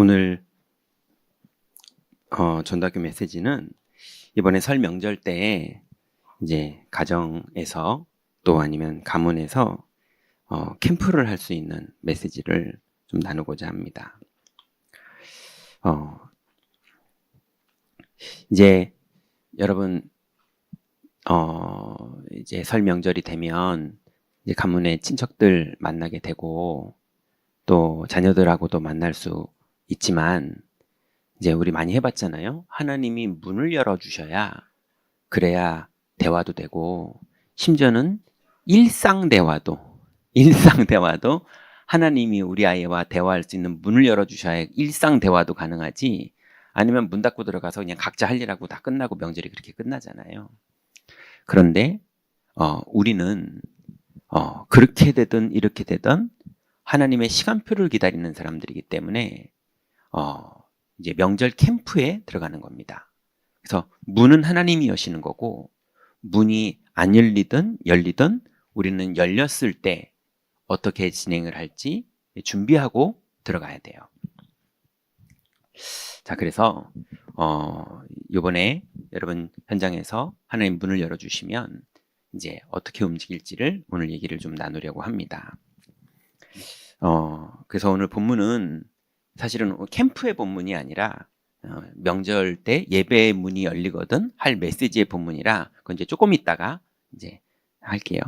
오늘 전도학교 메시지는 이번에 설 명절 때 이제 가정에서 또 아니면 가문에서 캠프를 할 수 있는 메시지를 좀 나누고자 합니다. 이제 여러분 이제 설 명절이 되면 이제 가문의 친척들 만나게 되고 또 자녀들하고도 만날 수 있지만 이제 우리 많이 해봤잖아요. 하나님이 문을 열어주셔야 그래야 대화도 되고 심지어는 일상 대화도 하나님이 우리 아이와 대화할 수 있는 문을 열어주셔야 일상 대화도 가능하지, 아니면 문 닫고 들어가서 그냥 각자 할 일하고 다 끝나고 명절이 그렇게 끝나잖아요. 그런데 우리는 그렇게 되든 이렇게 되든 하나님의 시간표를 기다리는 사람들이기 때문에 이제 명절 캠프에 들어가는 겁니다. 그래서 문은 하나님이 여시는 거고, 문이 안 열리든 열리든 우리는 열렸을 때 어떻게 진행을 할지 준비하고 들어가야 돼요. 자, 그래서 이번에 여러분 현장에서 하나님 문을 열어주시면 이제 어떻게 움직일지를 오늘 얘기를 좀 나누려고 합니다. 그래서 오늘 본문은 사실은 캠프의 본문이 아니라 명절 때 예배의 문이 열리거든 할 메시지의 본문이라 그건 이제 조금 있다가 이제 할게요.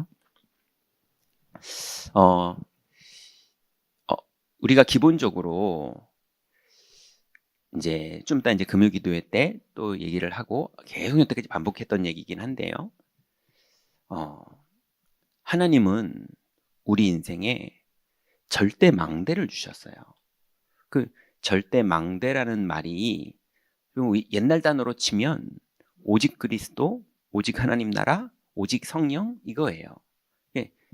우리가 기본적으로 이제 좀 이따 이제 금요기도회 때 또 얘기를 하고 계속 여태까지 반복했던 얘기긴 한데요. 하나님은 우리 인생에 절대 망대를 주셨어요. 그 절대 망대라는 말이 옛날 단어로 치면 오직 그리스도, 오직 하나님 나라, 오직 성령 이거예요.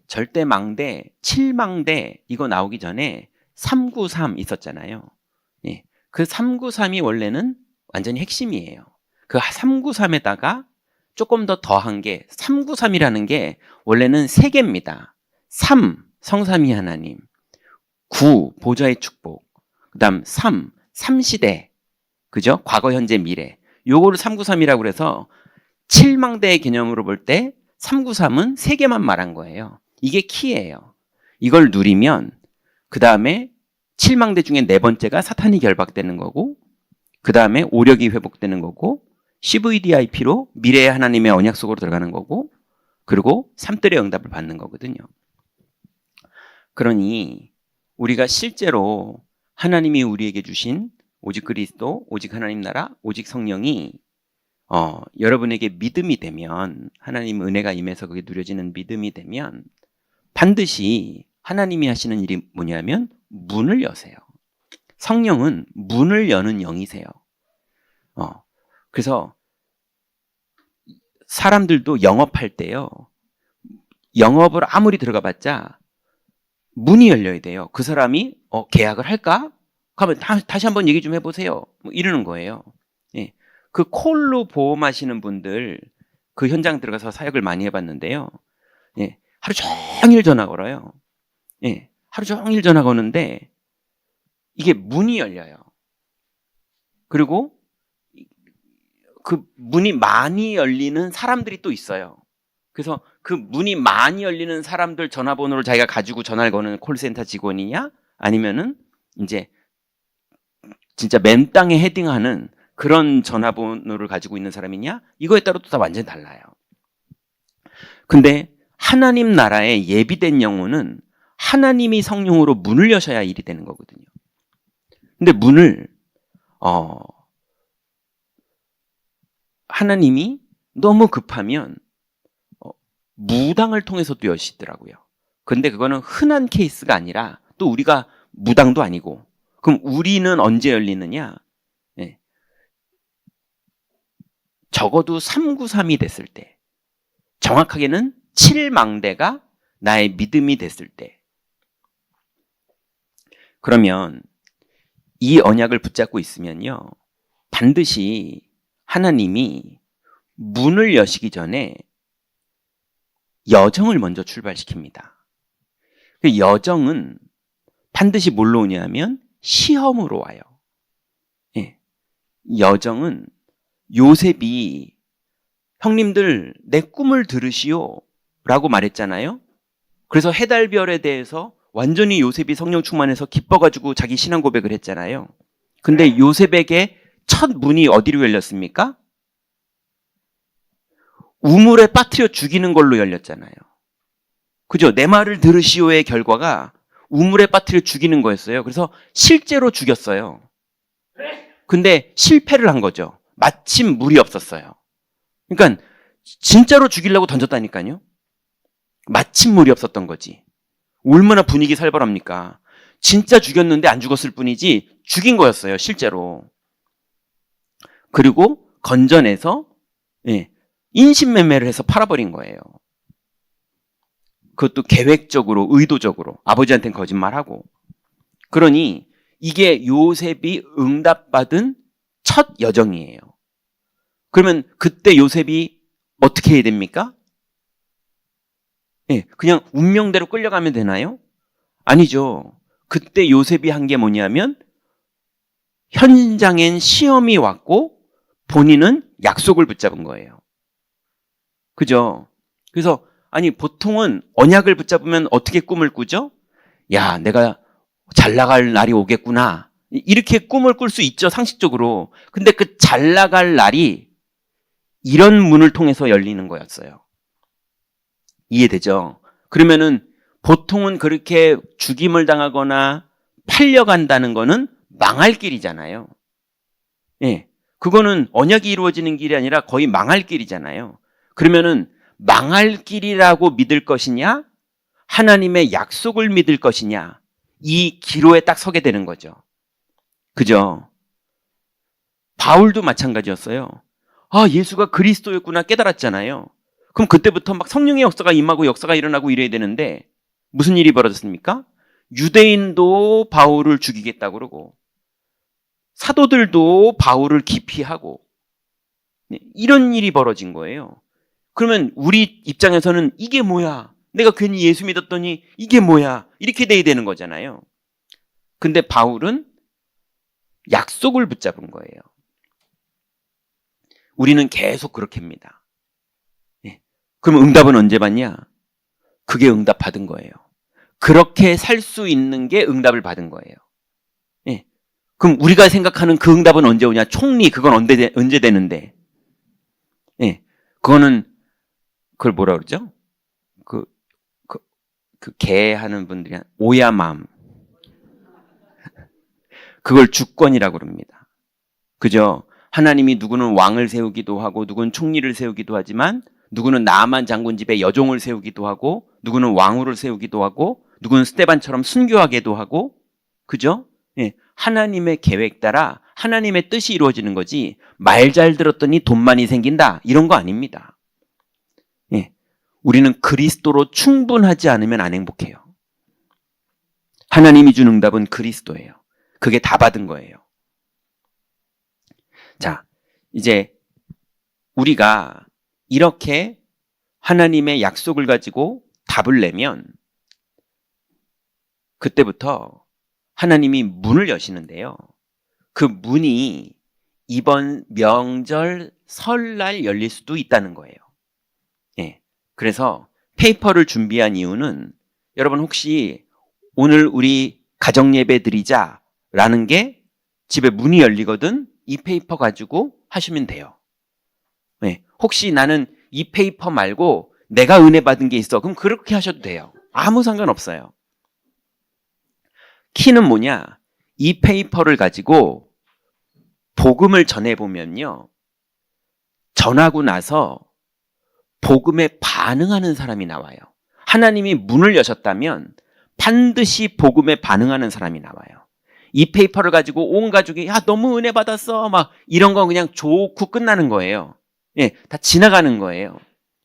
절대 망대, 7망대 이거 나오기 전에 393 있었잖아요. 그 393이 원래는 완전히 핵심이에요. 그 393에다가 조금 더 더한 게 393이라는 게 원래는 3개입니다. 3, 성삼위 하나님, 9, 보좌의 축복, 그 다음 3, 3시대, 그죠? 과거, 현재, 미래. 요거를 393이라고 그래서 7망대의 개념으로 볼 때 393은 3개만 말한 거예요. 이게 키예요. 이걸 누리면 그 다음에 7망대 중에 4번째가 사탄이 결박되는 거고, 그 다음에 오력이 회복되는 거고, CVDIP로 미래의 하나님의 언약 속으로 들어가는 거고, 그리고 3들의 응답을 받는 거거든요. 그러니 우리가 실제로 하나님이 우리에게 주신 오직 그리스도, 오직 하나님 나라, 오직 성령이 여러분에게 믿음이 되면, 하나님 은혜가 임해서 그게 누려지는 믿음이 되면 반드시 하나님이 하시는 일이 뭐냐면 문을 여세요. 성령은 문을 여는 영이세요. 그래서 사람들도 영업할 때요, 영업을 아무리 들어가 봤자 문이 열려야 돼요. 그 사람이 계약을 할까? 그러면 다시 한번 얘기 좀 해보세요. 뭐 이러는 거예요. 그 콜로 보험하시는 분들 그 현장 들어가서 사역을 많이 해봤는데요. 하루 종일 전화 걸어요. 하루 종일 전화 거는데 이게 문이 열려요. 그리고 그 문이 많이 열리는 사람들이 또 있어요. 그래서 그 문이 많이 열리는 사람들 전화번호를 자기가 가지고 전화를 거는 콜센터 직원이냐, 아니면은 이제 진짜 맨 땅에 헤딩하는 그런 전화번호를 가지고 있는 사람이냐, 이거에 따라 또 다 완전히 달라요. 근데 하나님 나라에 예비된 영혼은 하나님이 성령으로 문을 여셔야 일이 되는 거거든요. 근데 문을 하나님이 너무 급하면 무당을 통해서도 여시더라고요. 근데 그거는 흔한 케이스가 아니라, 또 우리가 무당도 아니고, 그럼 우리는 언제 열리느냐? 적어도 393이 됐을 때, 정확하게는 7망대가 나의 믿음이 됐을 때, 그러면 이 언약을 붙잡고 있으면요, 반드시 하나님이 문을 여시기 전에 여정을 먼저 출발시킵니다. 그 여정은 반드시 뭘로 오냐면 시험으로 와요. 여정은 요셉이 형님들 내 꿈을 들으시오 라고 말했잖아요. 그래서 해달별에 대해서 완전히 요셉이 성령 충만해서 기뻐가지고 자기 신앙 고백을 했잖아요. 근데 요셉에게 첫 문이 어디로 열렸습니까? 우물에 빠뜨려 죽이는 걸로 열렸잖아요. 그죠? 내 말을 들으시오의 결과가 우물에 빠뜨려 죽이는 거였어요. 그래서 실제로 죽였어요. 근데 실패를 한 거죠. 마침 물이 없었어요. 그러니까 진짜로 죽이려고 던졌다니까요. 마침 물이 없었던 거지. 얼마나 분위기 살벌합니까? 진짜 죽였는데 안 죽었을 뿐이지 죽인 거였어요, 실제로. 그리고 건져내서 인신매매를 해서 팔아버린 거예요. 그것도 계획적으로, 의도적으로. 아버지한테는 거짓말하고. 그러니 이게 요셉이 응답받은 첫 여정이에요. 그러면 그때 요셉이 어떻게 해야 됩니까? 그냥 운명대로 끌려가면 되나요? 아니죠. 그때 요셉이 한 게 뭐냐면 현장엔 시험이 왔고 본인은 약속을 붙잡은 거예요. 그죠? 그래서 아니 보통은 언약을 붙잡으면 어떻게 꿈을 꾸죠? 야, 내가 잘 나갈 날이 오겠구나. 이렇게 꿈을 꿀 수 있죠, 상식적으로. 근데 그 잘 나갈 날이 이런 문을 통해서 열리는 거였어요. 이해되죠? 그러면은 보통은 그렇게 죽임을 당하거나 팔려간다는 거는 망할 길이잖아요. 그거는 언약이 이루어지는 길이 아니라 거의 망할 길이잖아요. 그러면은 망할 길이라고 믿을 것이냐, 하나님의 약속을 믿을 것이냐, 이 기로에 딱 서게 되는 거죠. 그죠? 바울도 마찬가지였어요. 아, 예수가 그리스도였구나 깨달았잖아요. 그럼 그때부터 막 성령의 역사가 임하고 역사가 일어나고 이래야 되는데 무슨 일이 벌어졌습니까? 유대인도 바울을 죽이겠다고 그러고 사도들도 바울을 기피하고 이런 일이 벌어진 거예요. 그러면 우리 입장에서는 이게 뭐야? 내가 괜히 예수 믿었더니 이게 뭐야? 이렇게 돼야 되는 거잖아요. 근데 바울은 약속을 붙잡은 거예요. 우리는 계속 그렇게 합니다. 그럼 응답은 언제 받냐? 그게 응답 받은 거예요. 그렇게 살 수 있는 게 응답을 받은 거예요. 그럼 우리가 생각하는 그 응답은 언제 오냐? 총리 그건 언제 되는데? 그거는 그걸 뭐라 그러죠? 개 하는 분들이 오야맘. 그걸 주권이라고 그럽니다. 그죠? 하나님이 누구는 왕을 세우기도 하고 누구는 총리를 세우기도 하지만 누구는 나만 장군 집에 여종을 세우기도 하고 누구는 왕후를 세우기도 하고 누구는 스데반처럼 순교하게도 하고 그죠? 하나님의 계획 따라 하나님의 뜻이 이루어지는 거지 말 잘 들었더니 돈 많이 생긴다 이런 거 아닙니다. 우리는 그리스도로 충분하지 않으면 안 행복해요. 하나님이 준 응답은 그리스도예요. 그게 다 받은 거예요. 자, 이제 우리가 이렇게 하나님의 약속을 가지고 답을 내면 그때부터 하나님이 문을 여시는데요. 그 문이 이번 명절 설날 열릴 수도 있다는 거예요. 그래서 페이퍼를 준비한 이유는 여러분 혹시 오늘 우리 가정예배 드리자라는 게 집에 문이 열리거든 이 페이퍼 가지고 하시면 돼요. 혹시 나는 이 페이퍼 말고 내가 은혜 받은 게 있어. 그럼 그렇게 하셔도 돼요. 아무 상관없어요. 키는 뭐냐? 이 페이퍼를 가지고 복음을 전해보면요. 전하고 나서 복음에 반응하는 사람이 나와요. 하나님이 문을 여셨다면 반드시 복음에 반응하는 사람이 나와요. 이 페이퍼를 가지고 온 가족이 야 너무 은혜 받았어 막 이런 거 그냥 좋고 끝나는 거예요. 다 지나가는 거예요.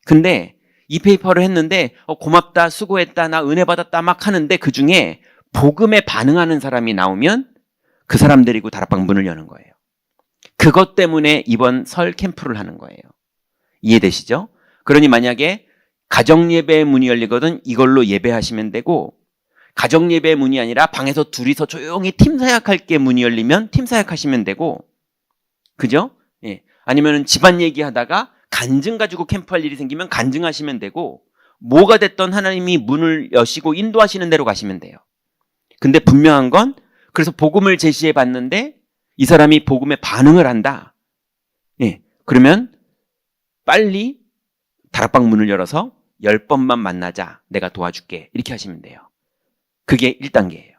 근데 이 페이퍼를 했는데 고맙다 수고했다 나 은혜 받았다 막 하는데 그중에 복음에 반응하는 사람이 나오면 그 사람 데리고 다락방 문을 여는 거예요. 그것 때문에 이번 설 캠프를 하는 거예요. 이해되시죠? 그러니 만약에 가정예배의 문이 열리거든 이걸로 예배하시면 되고 가정예배의 문이 아니라 방에서 둘이서 조용히 팀 사역할 게 문이 열리면 팀 사역하시면 되고 그죠? 예. 아니면 집안 얘기하다가 간증 가지고 캠프할 일이 생기면 간증하시면 되고, 뭐가 됐던 하나님이 문을 여시고 인도하시는 대로 가시면 돼요. 근데 분명한 건, 그래서 복음을 제시해 봤는데 이 사람이 복음에 반응을 한다. 예. 그러면 빨리 다락방 문을 열어서 10번만 만나자. 내가 도와줄게. 이렇게 하시면 돼요. 그게 1단계예요.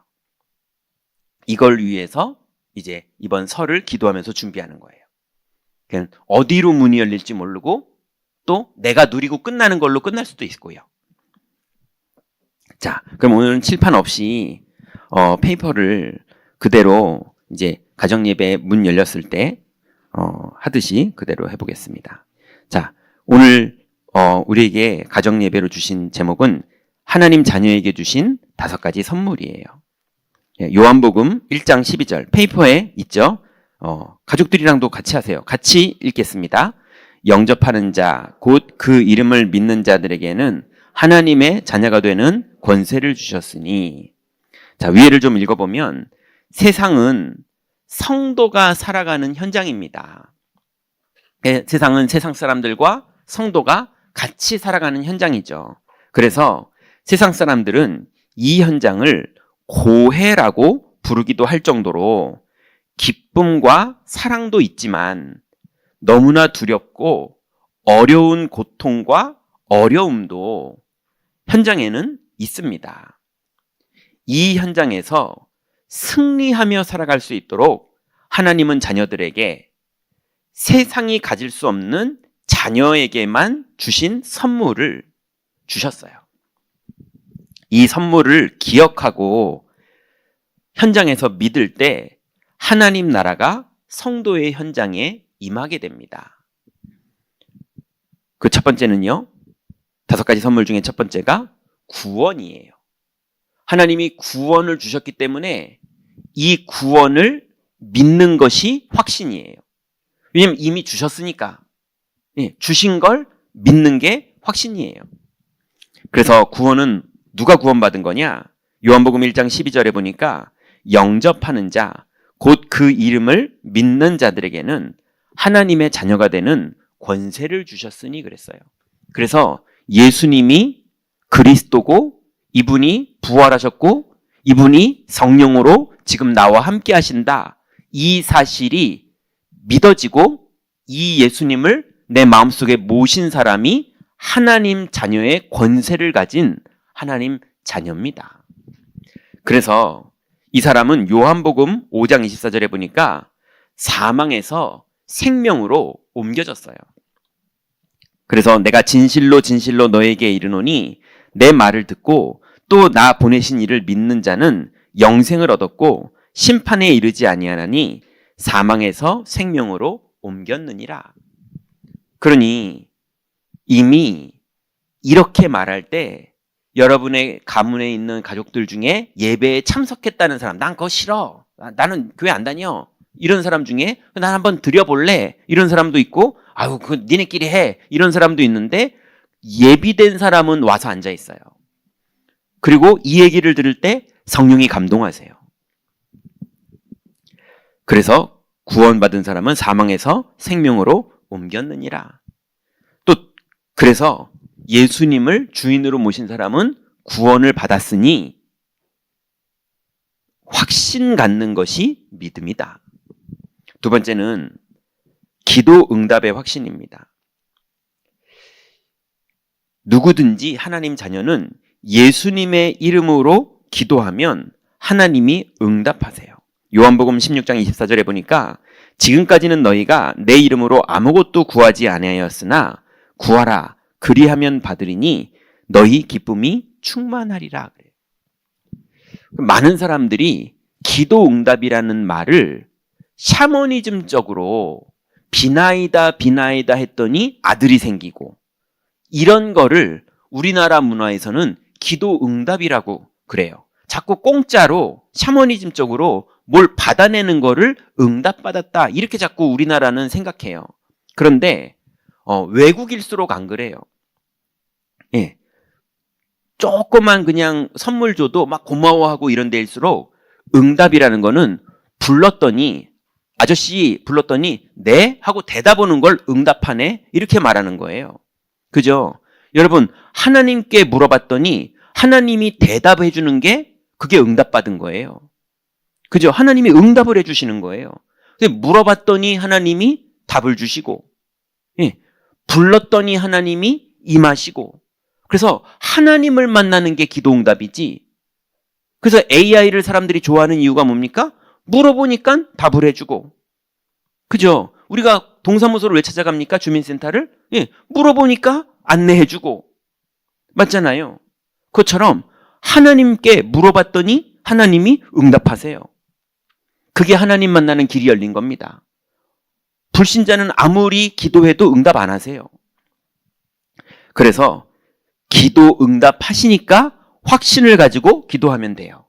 이걸 위해서 이제 이번 설을 기도하면서 준비하는 거예요. 그러니까 어디로 문이 열릴지 모르고 또 내가 누리고 끝나는 걸로 끝날 수도 있고요. 자, 그럼 오늘은 칠판 없이 페이퍼를 그대로 이제 가정예배 문 열렸을 때 하듯이 그대로 해보겠습니다. 자, 오늘 우리에게 가정예배로 주신 제목은 하나님 자녀에게 주신 5가지 선물이에요. 요한복음 1장 12절 페이퍼에 있죠. 가족들이랑도 같이 하세요. 같이 읽겠습니다. 영접하는 자, 곧 그 이름을 믿는 자들에게는 하나님의 자녀가 되는 권세를 주셨으니. 자, 위에를 좀 읽어보면 세상은 성도가 살아가는 현장입니다. 세상은 세상 사람들과 성도가 같이 살아가는 현장이죠. 그래서 세상 사람들은 이 현장을 고해라고 부르기도 할 정도로 기쁨과 사랑도 있지만 너무나 두렵고 어려운 고통과 어려움도 현장에는 있습니다. 이 현장에서 승리하며 살아갈 수 있도록 하나님은 자녀들에게 세상이 가질 수 없는 자녀에게만 주신 선물을 주셨어요. 이 선물을 기억하고 현장에서 믿을 때 하나님 나라가 성도의 현장에 임하게 됩니다. 그 첫 번째는요, 5가지 선물 중에 첫 번째가 구원이에요. 하나님이 구원을 주셨기 때문에 이 구원을 믿는 것이 확신이에요. 왜냐하면 이미 주셨으니까. 주신 걸 믿는 게 확신이에요. 그래서 구원은 누가 구원받은 거냐? 요한복음 1장 12절에 보니까 영접하는 자, 곧 그 이름을 믿는 자들에게는 하나님의 자녀가 되는 권세를 주셨으니 그랬어요. 그래서 예수님이 그리스도고 이분이 부활하셨고 이분이 성령으로 지금 나와 함께 하신다. 이 사실이 믿어지고 이 예수님을 내 마음속에 모신 사람이 하나님 자녀의 권세를 가진 하나님 자녀입니다. 그래서 이 사람은 요한복음 5장 24절에 보니까 사망에서 생명으로 옮겨졌어요. 그래서 내가 진실로 진실로 너에게 이르노니 내 말을 듣고 또 나 보내신 이를 믿는 자는 영생을 얻었고 심판에 이르지 아니하나니 사망에서 생명으로 옮겼느니라. 그러니 이미 이렇게 말할 때 여러분의 가문에 있는 가족들 중에 예배에 참석했다는 사람, 난 그거 싫어, 나는 교회 안 다녀, 이런 사람 중에 난 한번 드려볼래, 이런 사람도 있고, 아유 그 니네끼리 해, 이런 사람도 있는데 예비된 사람은 와서 앉아 있어요. 그리고 이 얘기를 들을 때 성령이 감동하세요. 그래서 구원받은 사람은 사망에서 생명으로 옮겼느니라. 또 그래서 예수님을 주인으로 모신 사람은 구원을 받았으니 확신 갖는 것이 믿음이다. 두 번째는 기도 응답의 확신입니다. 누구든지 하나님 자녀는 예수님의 이름으로 기도하면 하나님이 응답하세요. 요한복음 16장 24절에 보니까 지금까지는 너희가 내 이름으로 아무것도 구하지 아니하였으나 구하라 그리하면 받으리니 너희 기쁨이 충만하리라. 많은 사람들이 기도 응답이라는 말을 샤머니즘적으로 비나이다 했더니 아들이 생기고, 이런 거를 우리나라 문화에서는 기도 응답이라고 그래요. 자꾸 공짜로 샤머니즘적으로 뭘 받아내는 거를 응답받았다, 이렇게 자꾸 우리나라는 생각해요. 그런데 외국일수록 안 그래요. 예. 조그만 그냥 선물 줘도 막 고마워하고 이런 데일수록 응답이라는 거는 불렀더니 아저씨 불렀더니 네? 하고 대답하는 걸 응답하네? 이렇게 말하는 거예요. 그죠? 여러분, 하나님께 물어봤더니 하나님이 대답해 주는 게 그게 응답받은 거예요. 그죠? 하나님이 응답을 해 주시는 거예요. 물어봤더니 하나님이 답을 주시고, 예, 불렀더니 하나님이 임하시고, 그래서 하나님을 만나는 게 기도 응답이지. 그래서 AI를 사람들이 좋아하는 이유가 뭡니까? 물어보니까 답을 해주고. 그죠? 우리가 동사무소를 왜 찾아갑니까? 주민센터를? 예, 물어보니까 안내해주고. 맞잖아요. 그것처럼 하나님께 물어봤더니 하나님이 응답하세요. 그게 하나님 만나는 길이 열린 겁니다. 불신자는 아무리 기도해도 응답 안 하세요. 그래서 기도 응답하시니까 확신을 가지고 기도하면 돼요.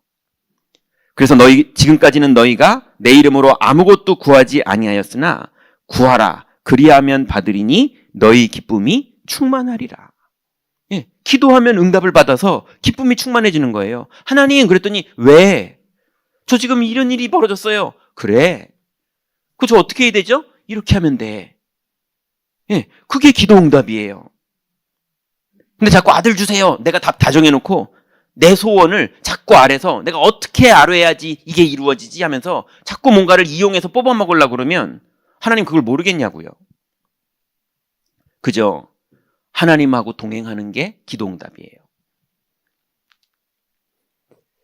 그래서 지금까지는 너희가 내 이름으로 아무것도 구하지 아니하였으나 구하라 그리하면 받으리니 너희 기쁨이 충만하리라. 예, 기도하면 응답을 받아서 기쁨이 충만해지는 거예요. 하나님 그랬더니 왜? 저 지금 이런 일이 벌어졌어요. 그래. 저 어떻게 해야 되죠? 이렇게 하면 돼. 예, 그게 기도 응답이에요. 근데 자꾸 아들 주세요. 내가 답 다 정해놓고 내 소원을 자꾸 아래서 내가 어떻게 아뢰야지 이게 이루어지지 하면서 자꾸 뭔가를 이용해서 뽑아먹으려고 그러면 하나님 그걸 모르겠냐고요. 그죠? 하나님하고 동행하는 게 기도 응답이에요.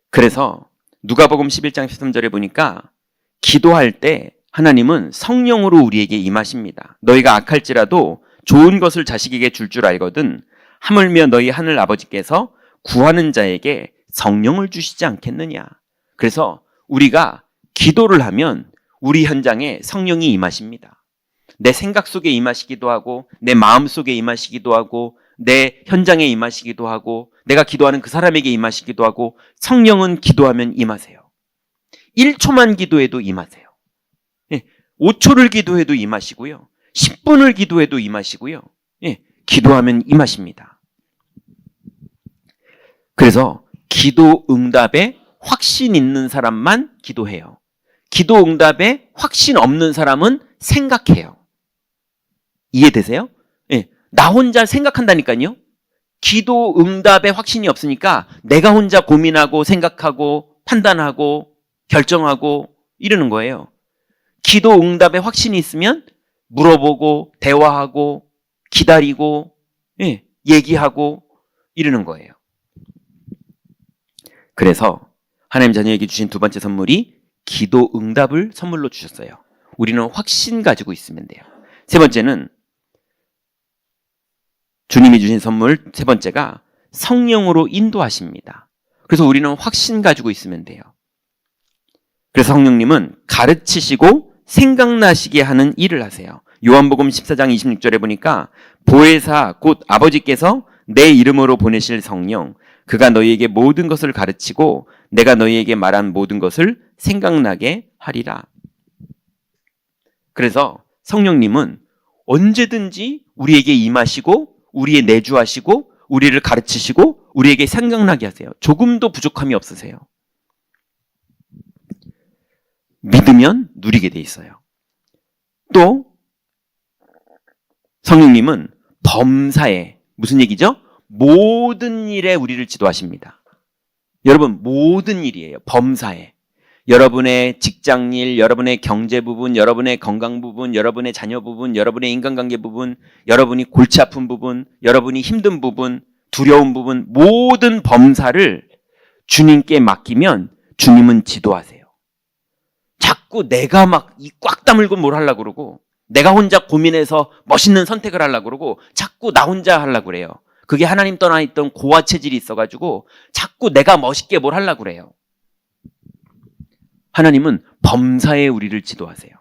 그래서 누가복음 11장 13절에 보니까 기도할 때 하나님은 성령으로 우리에게 임하십니다. 너희가 악할지라도 좋은 것을 자식에게 줄 줄 알거든 하물며 너희 하늘 아버지께서 구하는 자에게 성령을 주시지 않겠느냐. 그래서 우리가 기도를 하면 우리 현장에 성령이 임하십니다. 내 생각 속에 임하시기도 하고 내 마음 속에 임하시기도 하고 내 현장에 임하시기도 하고 내가 기도하는 그 사람에게 임하시기도 하고 성령은 기도하면 임하세요. 1초만 기도해도 임하세요. 5초를 기도해도 임하시고요. 10분을 기도해도 임하시고요. 기도하면 임하십니다. 그래서 기도 응답에 확신 있는 사람만 기도해요. 기도 응답에 확신 없는 사람은 생각해요. 이해되세요? 나 혼자 생각한다니까요. 기도 응답에 확신이 없으니까 내가 혼자 고민하고 생각하고 판단하고 결정하고 이러는 거예요. 기도 응답에 확신이 있으면 물어보고 대화하고 기다리고 얘기하고 이러는 거예요. 그래서 하나님 자녀에게 주신 두 번째 선물이 기도 응답을 선물로 주셨어요. 우리는 확신 가지고 있으면 돼요. 세 번째는 주님이 주신 선물 세 번째가 성령으로 인도하십니다. 그래서 우리는 확신 가지고 있으면 돼요. 그래서 성령님은 가르치시고 생각나시게 하는 일을 하세요. 요한복음 14장 26절에 보니까 보혜사 곧 아버지께서 내 이름으로 보내실 성령 그가 너희에게 모든 것을 가르치고 내가 너희에게 말한 모든 것을 생각나게 하리라. 그래서 성령님은 언제든지 우리에게 임하시고 우리의 내주하시고 우리를 가르치시고 우리에게 생각나게 하세요. 조금도 부족함이 없으세요. 믿으면 누리게 돼 있어요. 또 성령님은 범사에 무슨 얘기죠? 모든 일에 우리를 지도하십니다. 여러분 모든 일이에요. 범사에. 여러분의 직장일, 여러분의 경제 부분, 여러분의 건강 부분, 여러분의 자녀 부분, 여러분의 인간관계 부분, 여러분이 골치 아픈 부분, 여러분이 힘든 부분, 두려운 부분 모든 범사를 주님께 맡기면 주님은 지도하세요. 자꾸 내가 막 이 꽉 다물고 뭘 하려고 그러고 내가 혼자 고민해서 멋있는 선택을 하려고 그러고 자꾸 나 혼자 하려고 그래요. 그게 하나님 떠나 있던 고아 체질이 있어가지고 자꾸 내가 멋있게 뭘 하려고 그래요. 하나님은 범사에 우리를 지도하세요.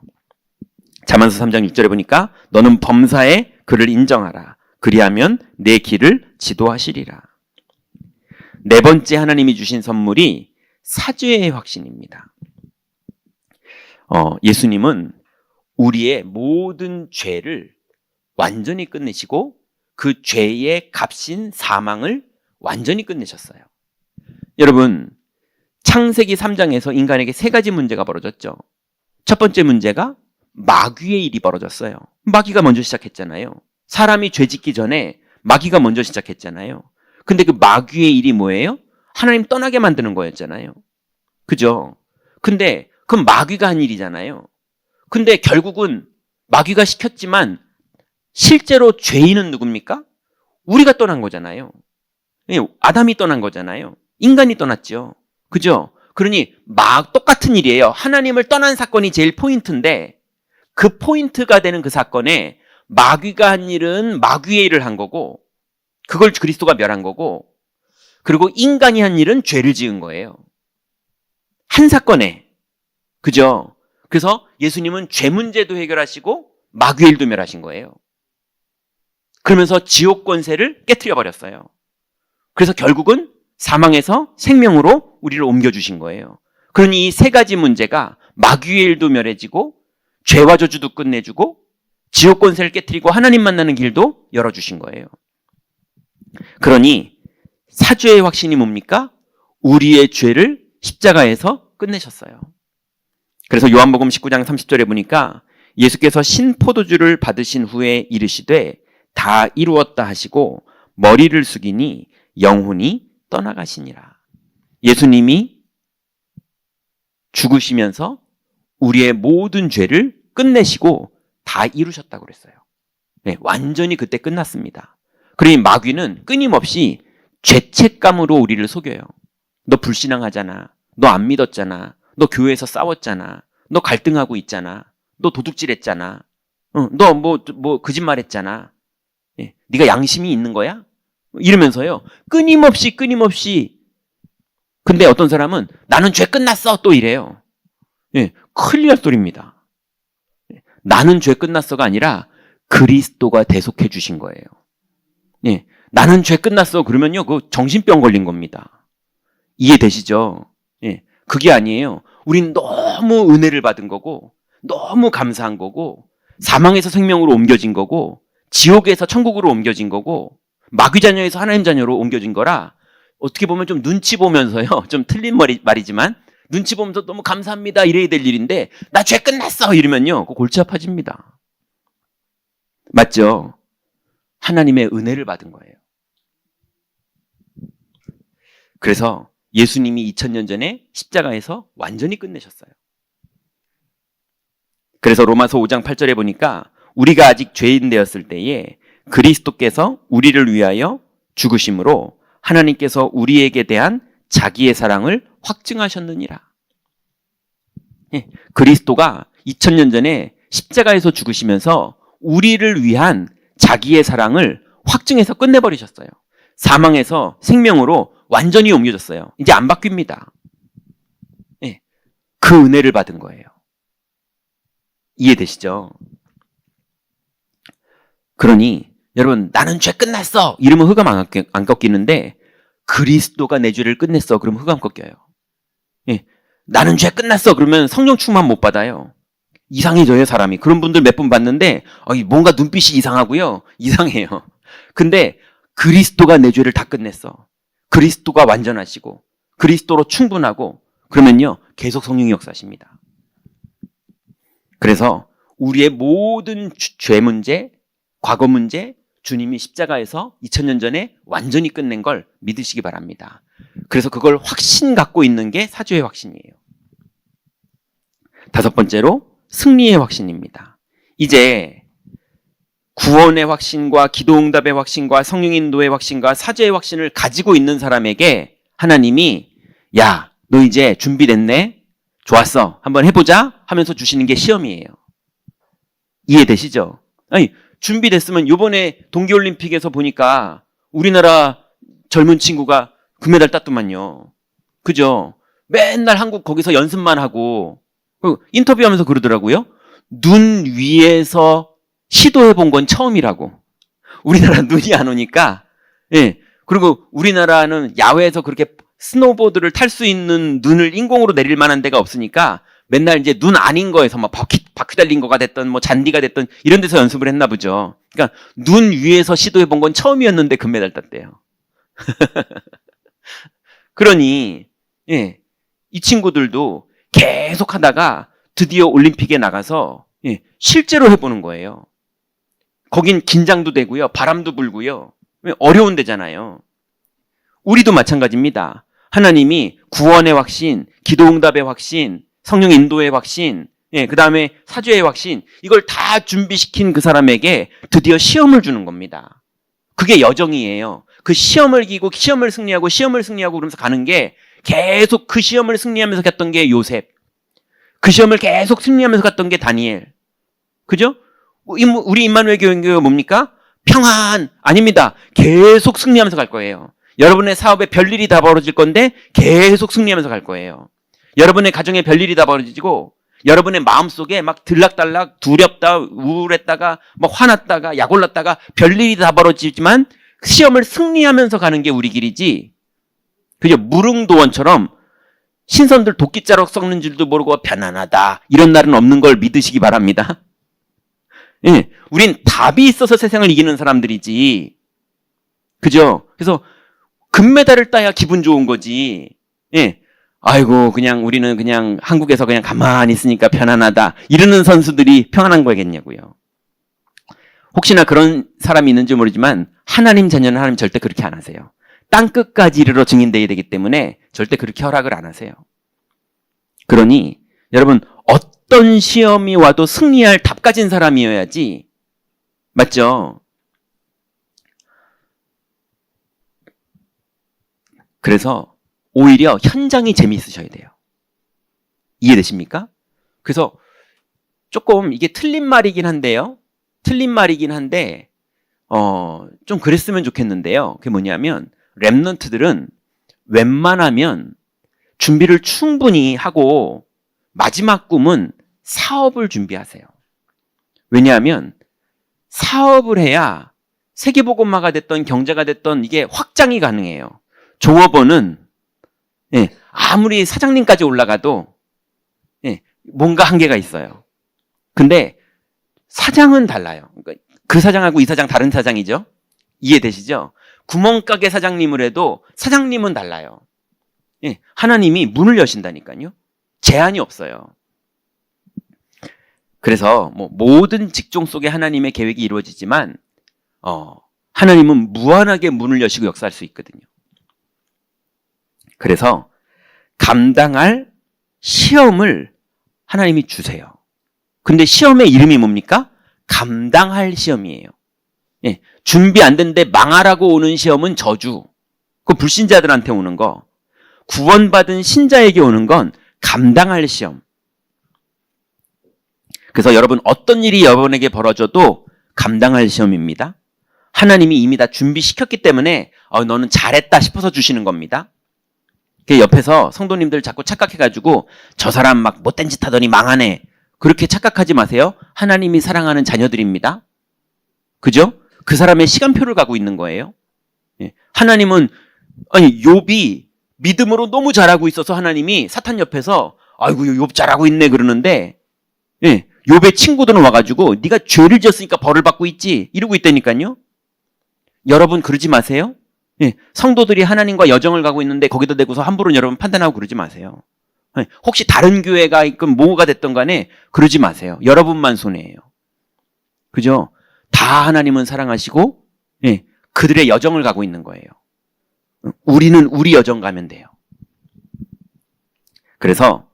잠언서 3장 6절에 보니까 너는 범사에 그를 인정하라. 그리하면 내 길을 지도하시리라. 네 번째 하나님이 주신 선물이 사죄의 확신입니다. 예수님은 우리의 모든 죄를 완전히 끝내시고 그 죄의 값인 사망을 완전히 끝내셨어요. 여러분 창세기 3장에서 인간에게 세 가지 문제가 벌어졌죠. 첫 번째 문제가 마귀의 일이 벌어졌어요. 마귀가 먼저 시작했잖아요. 사람이 죄 짓기 전에 마귀가 먼저 시작했잖아요. 근데 그 마귀의 일이 뭐예요? 하나님 떠나게 만드는 거였잖아요. 그죠? 근데 그건 마귀가 한 일이잖아요. 근데 결국은 마귀가 시켰지만 실제로 죄인은 누굽니까? 우리가 떠난 거잖아요. 아담이 떠난 거잖아요. 인간이 떠났죠. 그죠? 그러니 똑같은 일이에요. 하나님을 떠난 사건이 제일 포인트인데 그 포인트가 되는 그 사건에 마귀가 한 일은 마귀의 일을 한 거고 그걸 그리스도가 멸한 거고 그리고 인간이 한 일은 죄를 지은 거예요. 한 사건에. 그죠? 그래서 예수님은 죄 문제도 해결하시고 마귀의 일도 멸하신 거예요. 그러면서 지옥 권세를 깨트려 버렸어요. 그래서 결국은 사망에서 생명으로 우리를 옮겨주신 거예요. 그러니 이 세 가지 문제가 마귀의 일도 멸해지고 죄와 저주도 끝내주고 지옥 권세를 깨트리고 하나님 만나는 길도 열어주신 거예요. 그러니 사죄의 확신이 뭡니까? 우리의 죄를 십자가에서 끝내셨어요. 그래서 요한복음 19장 30절에 보니까 예수께서 신포도주를 받으신 후에 이르시되 다 이루었다 하시고 머리를 숙이니 영혼이 떠나가시니라. 예수님이 죽으시면서 우리의 모든 죄를 끝내시고 다 이루셨다고 그랬어요. 네, 완전히 그때 끝났습니다. 그러니 마귀는 끊임없이 죄책감으로 우리를 속여요. 너 불신앙하잖아. 너 안 믿었잖아. 너 교회에서 싸웠잖아. 너 갈등하고 있잖아. 너 도둑질했잖아. 너 거짓말했잖아. 예, 네가 양심이 있는 거야? 이러면서요. 끊임없이 근데 어떤 사람은 나는 죄 끝났어 또 이래요. 예, 큰일 날 소리입니다. 나는 죄 끝났어가 아니라 그리스도가 대속해 주신 거예요. 예, 나는 죄 끝났어 그러면요 그 정신병 걸린 겁니다. 이해되시죠? 예, 그게 아니에요. 우린 너무 은혜를 받은 거고 너무 감사한 거고 사망에서 생명으로 옮겨진 거고 지옥에서 천국으로 옮겨진 거고 마귀 자녀에서 하나님 자녀로 옮겨진 거라 어떻게 보면 좀 눈치 보면서요. 좀 틀린 말이지만 눈치 보면서 너무 감사합니다 이래야 될 일인데 나 죄 끝났어 이러면요. 그거 골치 아파집니다. 맞죠? 하나님의 은혜를 받은 거예요. 그래서 예수님이 2000년 전에 십자가에서 완전히 끝내셨어요. 그래서 로마서 5장 8절에 보니까 우리가 아직 죄인 되었을 때에 그리스도께서 우리를 위하여 죽으심으로 하나님께서 우리에게 대한 자기의 사랑을 확증하셨느니라. 예, 그리스도가 2000년 전에 십자가에서 죽으시면서 우리를 위한 자기의 사랑을 확증해서 끝내버리셨어요. 사망에서 생명으로 완전히 옮겨졌어요. 이제 안 바뀝니다. 예, 그 은혜를 받은 거예요. 이해되시죠? 그러니 여러분 나는 죄 끝났어 이러면 흑암 안 꺾이는데 그리스도가 내 죄를 끝냈어 그러면 흑암 꺾여요. 예, 나는 죄 끝났어 그러면 성령 충만 못 받아요. 이상해져요 사람이. 그런 분들 몇 분 봤는데 뭔가 눈빛이 이상하고요. 이상해요. 근데 그리스도가 내 죄를 다 끝냈어. 그리스도가 완전하시고 그리스도로 충분하고 그러면요 계속 성령이 역사하십니다. 그래서 우리의 모든 죄 문제, 과거 문제 주님이 십자가에서 2000년 전에 완전히 끝낸 걸 믿으시기 바랍니다. 그래서 그걸 확신 갖고 있는 게 사죄의 확신이에요. 다섯 번째로 승리의 확신입니다. 이제 구원의 확신과 기도응답의 확신과 성령 인도의 확신과 사죄의 확신을 가지고 있는 사람에게 하나님이 야, 너 이제 준비됐네? 좋았어. 한번 해보자 하면서 주시는 게 시험이에요. 이해되시죠? 아니 준비됐으면 이번에 동계올림픽에서 보니까 우리나라 젊은 친구가 금메달 땄더만요. 그죠? 맨날 한국 거기서 연습만 하고 인터뷰하면서 그러더라고요. 눈 위에서 시도해본 건 처음이라고. 우리나라 눈이 안 오니까. 예. 그리고 우리나라는 야외에서 그렇게 스노보드를 탈 수 있는 눈을 인공으로 내릴 만한 데가 없으니까 맨날 이제 눈 아닌 거에서 막 바퀴 달린 거가 됐던 뭐 잔디가 됐던 이런 데서 연습을 했나 보죠. 그러니까 눈 위에서 시도해본 건 처음이었는데 금메달 땄대요. 그러니 예, 이 친구들도 계속 하다가 드디어 올림픽에 나가서 실제로 해보는 거예요. 거긴 긴장도 되고요. 바람도 불고요. 어려운 데잖아요. 우리도 마찬가지입니다. 하나님이 구원의 확신, 기도응답의 확신, 성령 인도의 확신, 그 다음에 사죄의 확신, 이걸 다 준비시킨 그 사람에게 드디어 시험을 주는 겁니다. 그게 여정이에요. 그 시험을 이기고 시험을 승리하고 그러면서 가는 게 계속 그 시험을 승리하면서 갔던 게 요셉. 그 시험을 계속 승리하면서 갔던 게 다니엘. 그죠? 우리 임마누엘 교회가 뭡니까? 평안! 아닙니다. 계속 승리하면서 갈 거예요. 여러분의 사업에 별일이 다 벌어질 건데 계속 승리하면서 갈 거예요. 여러분의 가정에 별일이 다 벌어지고 여러분의 마음속에 막 들락달락 두렵다 우울했다가 막 화났다가 약 올랐다가 별일이 다 벌어지지만 시험을 승리하면서 가는 게 우리 길이지. 그죠? 무릉도원처럼 신선들 도끼자루 썩는 줄도 모르고 편안하다 이런 날은 없는 걸 믿으시기 바랍니다. 우린 답이 있어서 세상을 이기는 사람들이지. 그죠? 그래서 금메달을 따야 기분 좋은 거지. 아이고 우리는 그냥 한국에서 그냥 가만히 있으니까 편안하다 이러는 선수들이 평안한 거겠냐고요. 혹시나 그런 사람이 있는지 모르지만 하나님 자녀는 하나님 절대 그렇게 안 하세요. 땅끝까지 이르러 증인되어야 되기 때문에 절대 그렇게 허락을 안 하세요. 그러니 여러분 어떤 시험이 와도 승리할 답 가진 사람이어야지. 맞죠? 그래서 오히려 현장이 재미있으셔야 돼요. 이해되십니까? 그래서 조금 이게 틀린 말이긴 한데 좀 그랬으면 좋겠는데요. 그게 뭐냐면 랩넌트들은 웬만하면 준비를 충분히 하고 마지막 꿈은 사업을 준비하세요. 왜냐하면 사업을 해야 세계보고마가 됐던 경제가 됐던 이게 확장이 가능해요. 종업원은 아무리 사장님까지 올라가도 뭔가 한계가 있어요. 근데 사장은 달라요. 그러니까 그 사장하고 이 사장 다른 사장이죠. 이해되시죠? 구멍가게 사장님을 해도 사장님은 달라요. 하나님이 문을 여신다니까요. 제한이 없어요. 그래서 모든 직종 속에 하나님의 계획이 이루어지지만 하나님은 무한하게 문을 여시고 역사할 수 있거든요. 그래서 감당할 시험을 하나님이 주세요. 근데 시험의 이름이 뭡니까? 감당할 시험이에요. 준비 안 됐는데 망하라고 오는 시험은 저주. 그 불신자들한테 오는 거. 구원받은 신자에게 오는 건 감당할 시험. 그래서 여러분 어떤 일이 여러분에게 벌어져도 감당할 시험입니다. 하나님이 이미 다 준비시켰기 때문에 너는 잘했다 싶어서 주시는 겁니다. 옆에서 성도님들 자꾸 착각해가지고 저 사람 막 못된 짓 하더니 망하네. 그렇게 착각하지 마세요. 하나님이 사랑하는 자녀들입니다. 그죠? 그 사람의 시간표를 가고 있는 거예요. 하나님은 욥이 믿음으로 너무 잘하고 있어서 하나님이 사탄 옆에서 아이고 욥 잘하고 있네 그러는데 욥의 친구들은 와가지고 네가 죄를 지었으니까 벌을 받고 있지 이러고 있다니까요. 여러분 그러지 마세요. 성도들이 하나님과 여정을 가고 있는데 거기다 대고서 함부로 여러분 판단하고 그러지 마세요. 혹시 다른 교회가 있건 뭐가 됐던 간에 그러지 마세요. 여러분만 손해예요. 그죠? 다 하나님은 사랑하시고 그들의 여정을 가고 있는 거예요. 우리는 우리 여정 가면 돼요. 그래서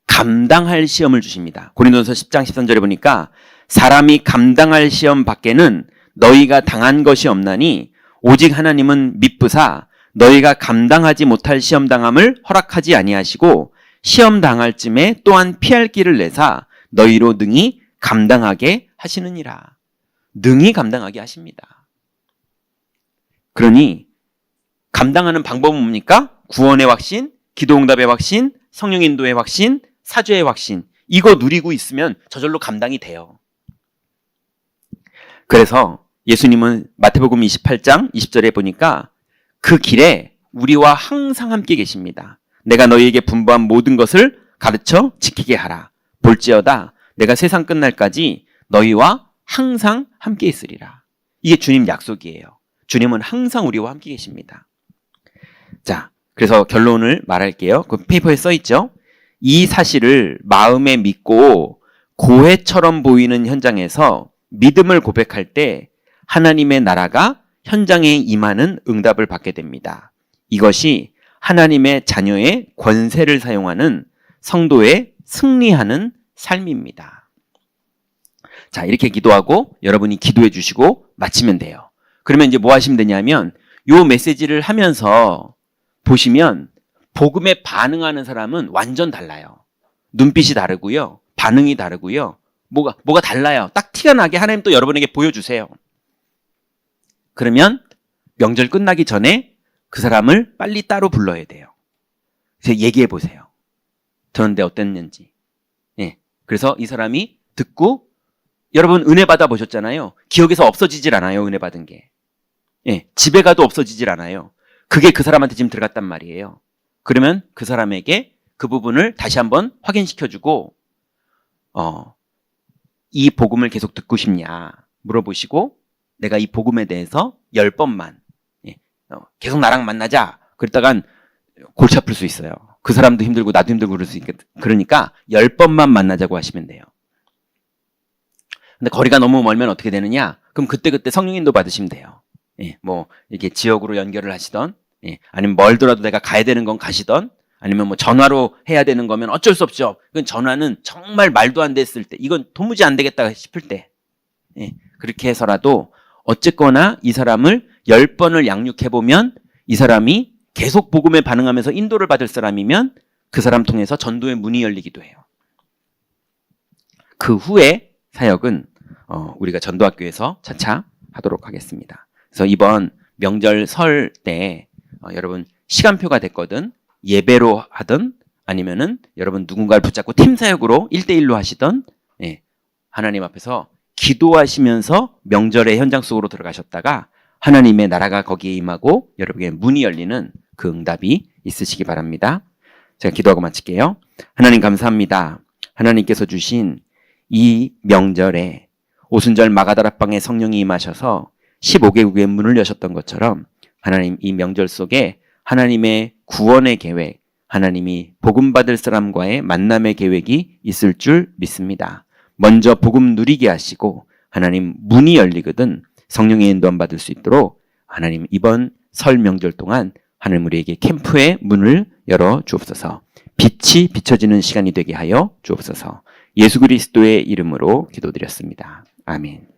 감당할 시험을 주십니다. 고린도전서 10장 13절에 보니까 사람이 감당할 시험 밖에는 너희가 당한 것이 없나니 오직 하나님은 미쁘사 너희가 감당하지 못할 시험 당함을 허락하지 아니하시고 시험 당할 쯤에 또한 피할 길을 내사 너희로 능히 감당하게 하시느니라. 능히 감당하게 하십니다. 그러니 감당하는 방법은 뭡니까? 구원의 확신, 기도응답의 확신, 성령 인도의 확신, 사죄의 확신. 이거 누리고 있으면 저절로 감당이 돼요. 그래서 예수님은 마태복음 28장 20절에 보니까 그 길에 우리와 항상 함께 계십니다. 내가 너희에게 분부한 모든 것을 가르쳐 지키게 하라. 볼지어다 내가 세상 끝날까지 너희와 항상 함께 있으리라. 이게 주님 약속이에요. 주님은 항상 우리와 함께 계십니다. 자, 그래서 결론을 말할게요. 그 페이퍼에 써 있죠. 이 사실을 마음에 믿고 고해처럼 보이는 현장에서 믿음을 고백할 때 하나님의 나라가 현장에 임하는 응답을 받게 됩니다. 이것이 하나님의 자녀의 권세를 사용하는 성도의 승리하는 삶입니다. 자, 이렇게 기도하고 여러분이 기도해 주시고 마치면 돼요. 그러면 이제 뭐 하시면 되냐면 요 메시지를 하면서 보시면 복음에 반응하는 사람은 완전 달라요. 눈빛이 다르고요. 반응이 다르고요. 뭐가 달라요. 딱 티가 나게 하나님 또 여러분에게 보여주세요. 그러면 명절 끝나기 전에 그 사람을 빨리 따로 불러야 돼요. 그래서 얘기해 보세요. 그런데 어땠는지. 예. 그래서 이 사람이 듣고 여러분 은혜 받아 보셨잖아요. 기억에서 없어지질 않아요. 은혜 받은 게. 예. 집에 가도 없어지질 않아요. 그게 그 사람한테 지금 들어갔단 말이에요. 그러면 그 사람에게 그 부분을 다시 한번 확인시켜주고 이 복음을 계속 듣고 싶냐 물어보시고 내가 이 복음에 대해서 10번만 계속 나랑 만나자 그랬다간 골치 아플 수 있어요. 그 사람도 힘들고 나도 힘들고 그럴 수 있겠다. 그러니까 10번만 만나자고 하시면 돼요. 근데 거리가 너무 멀면 어떻게 되느냐? 그럼 그때 성령 인도 받으시면 돼요. 예, 뭐 이렇게 지역으로 연결을 하시던 아니면 멀더라도 내가 가야 되는 건 가시던 아니면 뭐 전화로 해야 되는 거면 어쩔 수 없죠. 그건 전화는 정말 말도 안 됐을 때 이건 도무지 안 되겠다 싶을 때 그렇게 해서라도 어쨌거나 이 사람을 10번을 양육해보면 이 사람이 계속 복음에 반응하면서 인도를 받을 사람이면 그 사람 통해서 전도의 문이 열리기도 해요. 그 후에 사역은 우리가 전도학교에서 차차 하도록 하겠습니다. 그래서 이번 명절 설 때 여러분 시간표가 됐거든 예배로 하든 아니면은 여러분 누군가를 붙잡고 팀 사역으로 1대1로 하시던 하나님 앞에서 기도하시면서 명절의 현장 속으로 들어가셨다가 하나님의 나라가 거기에 임하고 여러분에게 문이 열리는 그 응답이 있으시기 바랍니다. 제가 기도하고 마칠게요. 하나님 감사합니다. 하나님께서 주신 이 명절에 오순절 마가다락방에 성령이 임하셔서 15개국의 문을 여셨던 것처럼 하나님 이 명절 속에 하나님의 구원의 계획, 하나님이 복음 받을 사람과의 만남의 계획이 있을 줄 믿습니다. 먼저 복음 누리게 하시고 하나님 문이 열리거든 성령의 인도함 받을 수 있도록 하나님 이번 설 명절 동안 하나님 우리에게 캠프의 문을 열어 주옵소서. 빛이 비춰지는 시간이 되게 하여 주옵소서. 예수 그리스도의 이름으로 기도드렸습니다. 아멘.